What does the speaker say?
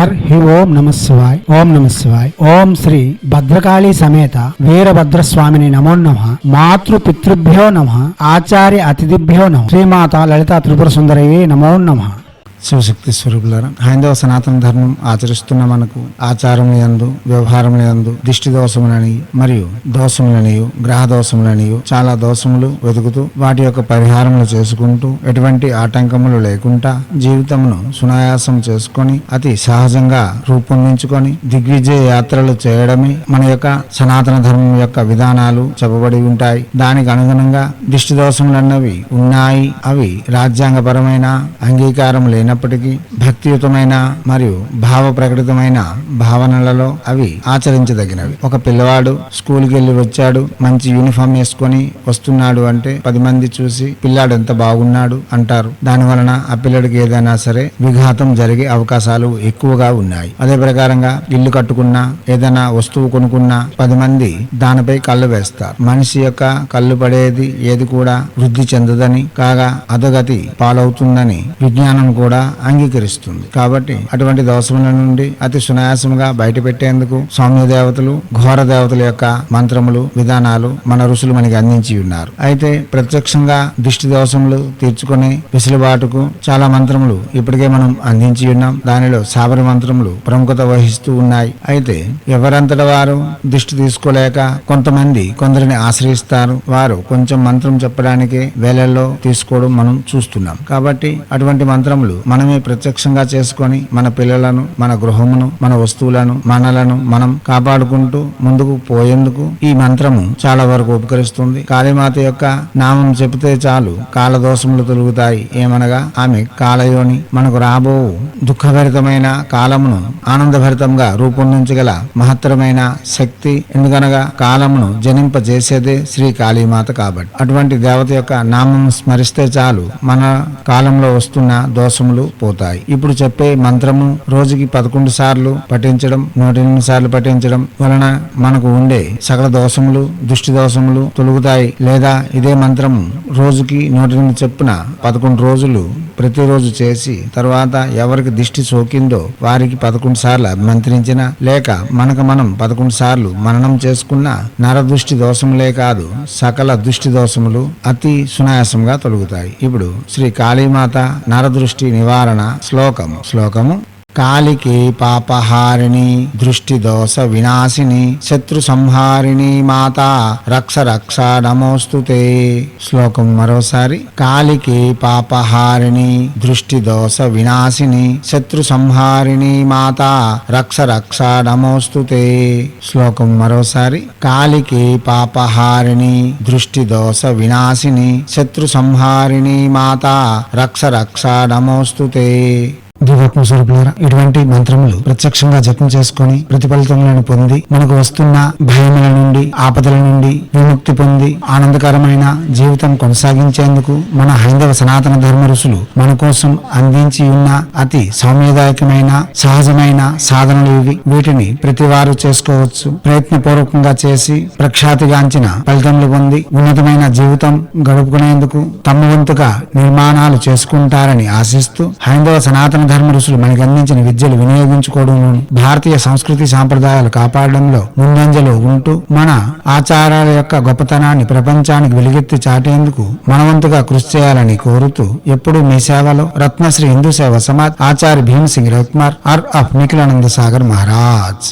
హి ఓం నమ శివాయ్. ఓం నమ శివాయ్. ఓం శ్రీ భద్రకాళీ సమేత వీరభద్రస్వామిని నమో నమః. మాతృ పితృభ్యో నమః. ఆచార్య అతిథిభ్యో నమః. శ్రీమాత లలితా త్రిపుర సుందరయే నమో నమః. శివశక్తి స్వరూపులారా, హైందవ సనాతన ధర్మం ఆచరిస్తున్న మనకు ఆచారముల యందు వ్యవహారముల యందు దిష్టి దోషములని మరియు దోషములని గ్రహ దోషములని చాలా దోషములు వెతుకుతూ వాటి యొక్క పరిహారములు చేసుకుంటూ ఎటువంటి ఆటంకములు లేకుండా జీవితమును సునాయాసం చేసుకొని అతి సహజంగా రూపొందించుకొని దిగ్విజయ యాత్రలు చేయడమే మన యొక్క సనాతన ధర్మం యొక్క విధానాలు చెప్పబడి ఉంటాయి. దానికి అనుగుణంగా దిష్టి దోషములన్నవి ఉన్నాయి. అవి రాజ్యాంగపరమైన అంగీకారం లేని అయినప్పటికీ భక్తియుతమైన మరియు భావ ప్రకటితమైన భావనలలో అవి ఆచరించదగినవి. ఒక పిల్లవాడు స్కూల్కి వెళ్ళి వచ్చాడు, మంచి యూనిఫామ్ వేసుకొని వస్తున్నాడు అంటే 10 మంది చూసి పిల్లాడు ఎంత బాగున్నాడు అంటారు. దాని వలన ఆ పిల్లడికి ఏదైనా సరే విఘాతం జరిగే అవకాశాలు ఎక్కువగా ఉన్నాయి. అదే ప్రకారంగా ఇల్లు కట్టుకున్నా ఏదైనా వస్తువు కొనుక్కున్నా 10 మంది దానిపై కళ్ళు వేస్తారు. మనిషి యొక్క కళ్ళు పడేది ఏది కూడా వృద్ధి చెందదని, కాగా అధగతి పాలవుతుందని విజ్ఞానం కూడా అంగీకరిస్తుంది. కాబట్టి అటువంటి దోషముల నుండి అతి సునాయాసంగా బయట పెట్టేందుకు సౌమ్య దేవతలు, ఘోర దేవతల యొక్క మంత్రములు, విధానాలు మన ఋషులు మనకి అందించి ఉన్నారు. అయితే ప్రత్యక్షంగా దిష్టి దోషములు తీర్చుకునే వెసులుబాటుకు చాలా మంత్రములు ఇప్పటికే మనం అందించి ఉన్నాం. దానిలో శాబరి మంత్రములు ప్రముఖత వహిస్తూ ఉన్నాయి. అయితే ఎవరంతట వారు దిష్టి తీసుకోలేక కొందరిని ఆశ్రయిస్తారు. వారు కొంచెం మంత్రం చెప్పడానికి వేలల్లో తీసుకోవడం మనం చూస్తున్నాం. కాబట్టి అటువంటి మంత్రములు మనమే ప్రత్యక్షంగా చేసుకొని మన పిల్లలను, మన గృహమును, మన వస్తువులను, మనలను మనం కాపాడుకుంటూ ముందుకు పోయేందుకు ఈ మంత్రము చాలా వరకు ఉపకరిస్తుంది. కాళీమాత యొక్క నామం చెబితే చాలు కాలదోషములు తొలుగుతాయి. ఏమనగా ఆమె కాలయోని, మనకు రాబో దుఃఖభరితమైన కాలమును ఆనందభరితంగా రూపొందించగల మహత్తరమైన శక్తి. ఎందుకనగా కాలమును జనింపజేసేదే శ్రీ కాళీమాత. కాబట్టి అటువంటి దేవత యొక్క నామం స్మరిస్తే చాలు మన కాలంలో వస్తున్న దోషములు పోతాయి. ఇప్పుడు చెప్పే మంత్రము రోజుకి 11 సార్లు పఠించడం, 108 సార్లు పఠించడం వలన మనకు ఉండే సకల దోషములు, దుష్టి దోషములు తొలుగుతాయి. లేదా ఇదే మంత్రము రోజుకి 108 చొప్పున 11 రోజులు ప్రతిరోజు చేసి తర్వాత ఎవరికి దిష్టి సోకిందో వారికి 11 సార్లు అభిమంత్రించిన, లేక మనకు మనం 11 సార్లు మననం చేసుకున్న నరదృష్టి దోషములే కాదు సకల దుష్టి దోషములు అతి సునాయాసంగా తొలుగుతాయి. ఇప్పుడు శ్రీ కాళీమాత నరదృష్టి నివారణ శ్లోకము. కాళికే పాపహారిణి దృష్టి దోష వినాశిని శత్రు సంహారిణి మాతా రక్ష రక్ష నమోస్తుతే. శ్లోకం మరోసారి. కాళికే పాపహారిణి దృష్టి దోష వినాశిని శత్రు సంహారిణి మాతా రక్ష రక్ష నమోస్తుతే. శ్లోకం మరోసారి. కాళికే పాపహారిణి దృష్టి దోష వినాశిని శత్రు సంహారిణి మాతా రక్ష రక్ష నమోస్తుతే. దివాత్మ స్వరూపులారా, ఇటువంటి మంత్రములు ప్రత్యక్షంగా జపం చేసుకుని ప్రతిఫలితములను పొంది మనకు వస్తున్న భయముల నుండి, ఆపదల నుండి విముక్తి పొంది ఆనందకరమైన జీవితం కొనసాగించేందుకు మన హైందవ సనాతన ధర్మ ఋషులు మన కోసం అందించి ఉన్న అతి సౌమ్యదాయకమైన సహజమైన సాధనలు ఇవి. వీటిని ప్రతి వారు చేసుకోవచ్చు. ప్రయత్నపూర్వకంగా చేసి ప్రఖ్యాతిగాంచిన ఫలితములు పొంది ఉన్నతమైన జీవితం గడుపుకునేందుకు తమ వంతుగా నిర్మాణాలు చేసుకుంటారని ఆశిస్తూ హైందవ సనాతన ధర్మ ఋషులు మనకి అందించిన విద్యలు వినియోగించుకోవడంలోను, భారతీయ సంస్కృతి సాంప్రదాయాలు కాపాడడంలో ముందంజలో ఉంటూ మన ఆచారాల యొక్క గొప్పతనాన్ని ప్రపంచానికి వెలుగెత్తి చాటేందుకు మనవంతుగా కృషి చేయాలని కోరుతూ ఎప్పుడూ మీ సేవలో రత్నశ్రీ హిందూ సేవ సమాజ్ ఆచార్య భీమ్ సింగ్ రవికుమార్ ఆర్ ఆఫ్ నిఖిలానంద సాగర్ మహారాజ్.